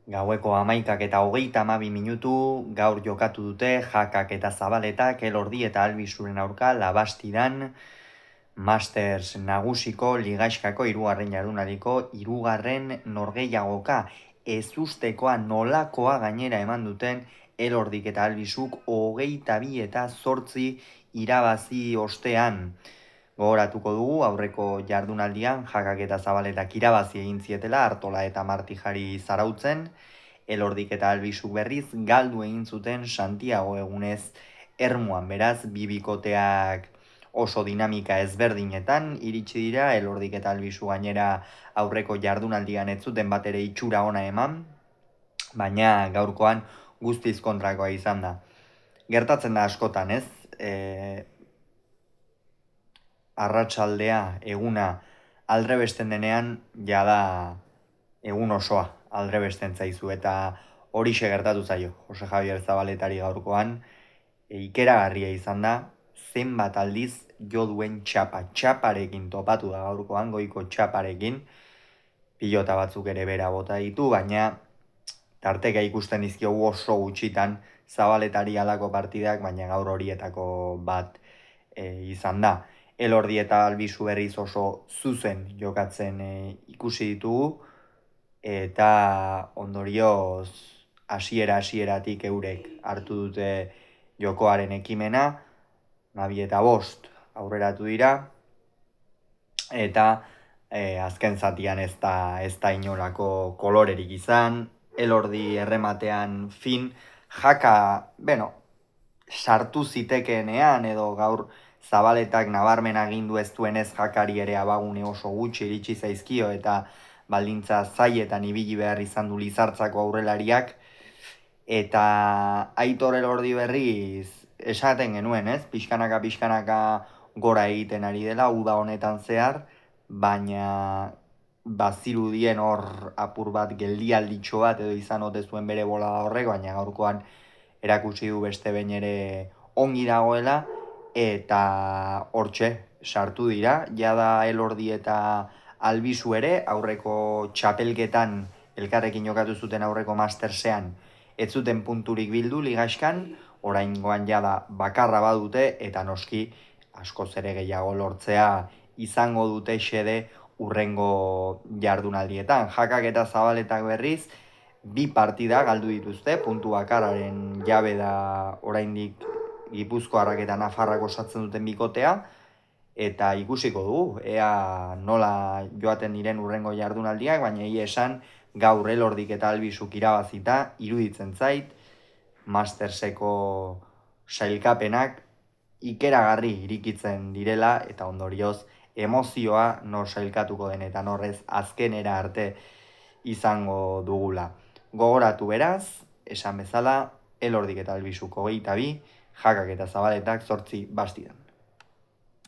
Gaueko 11:22 gaur jokatu dute Jakak eta Zabaletak Elordi eta Albizuren aurka Labastidan Masters nagusiko ligaiskako 3. jardunaldiko 3. norgehiagoka ezustekoa nolakoa gainera eman duten Elordik eta Albizuk 22-8 irabazi ostean. Gogoratuko dugu aurreko jardunaldian Jakak eta Zabaletak irabazi egin zietela Artola eta Martijari zarautzen, Elordik eta Albizuk berriz galdu egin zuten Santiago egunez Ermuan. Beraz, bi bikoteak oso dinamika ezberdinetan iritsi dira. Elordik eta Albizu gainera aurreko jardunaldian ez zuten bat ere itxura ona eman, baina gaurkoan guztiz kontrakoa izan da. Gertatzen da askotan, ez? Arratsaldea, eguna aldrebesten denean, jada egun osoa aldrebesten zaizu, eta horixe gertatu zaio Jose Javier Zabaletari gaurkoan. Ikeragarria izan da, zenbat aldiz jo duen txaparekin topatu da gaurkoan, goiko txaparekin, pilota batzuk ere bera bota ditu, baina tarteka ikusten dizkiogu oso gutxitan Zabaletari alako partidak, baina gaur horietako bat izan da. Elordi eta Albizu berriz oso zuzen jokatzen ikusi ditugu, eta ondorioz hasieratik eurek hartu dute jokoaren ekimena, 2-5 aurreratu dira, eta azken zatian ez da inolako kolorerik izan. Elordi errematean fin, Jaka, sartu zitekeenean edo gaur Zabaletak nabarmen agindu ez duenez Jakari ere abagune oso gutxi iritsi zaizkio, eta baldintza zailetan ibili behar izan du Lizartzako aurrelariak, eta Aitor Elordi berriz esaten genuen, ez? Pixkanaka gora egiten ari dela uda honetan zehar, baina bazirudien hor apur bat geldialditxo bat edo izan ote zuen bere bolada horrek, baina gaurkoan erakutsi du beste behin ere ongi dagoela, eta hortxe sartu dira. Jada Elordi eta Albizu ere aurreko txapelketan elkarrekin jokatu zuten aurreko Mastersean ez zuten punturik bildu ligaiskan, oraingoan jada bakarra badute, eta noski askoz ere gehiago lortzea izango dute xede urrengo jardunaldietan. Jakak eta Zabaletak berriz 2 partida galdu dituzte, puntu bakarraren jabe da oraindik Gipuzkoarrak eta Nafarrak osatzen duten bikotea, eta ikusiko dugu ea nola joaten diren urrengo jardunaldiak, baina egia esan gaur Elordik eta Albizuk irabazita iruditzen zait Masterseko sailkapenak ikeragarri irikitzen direla, eta ondorioz emozioa nor sailkatuko den eta norrez azkenera arte izango dugula. Gogoratu beraz, esan bezala, Elordik eta Albizuk 22, Jakak eta Zabaletak 8 Bastidan.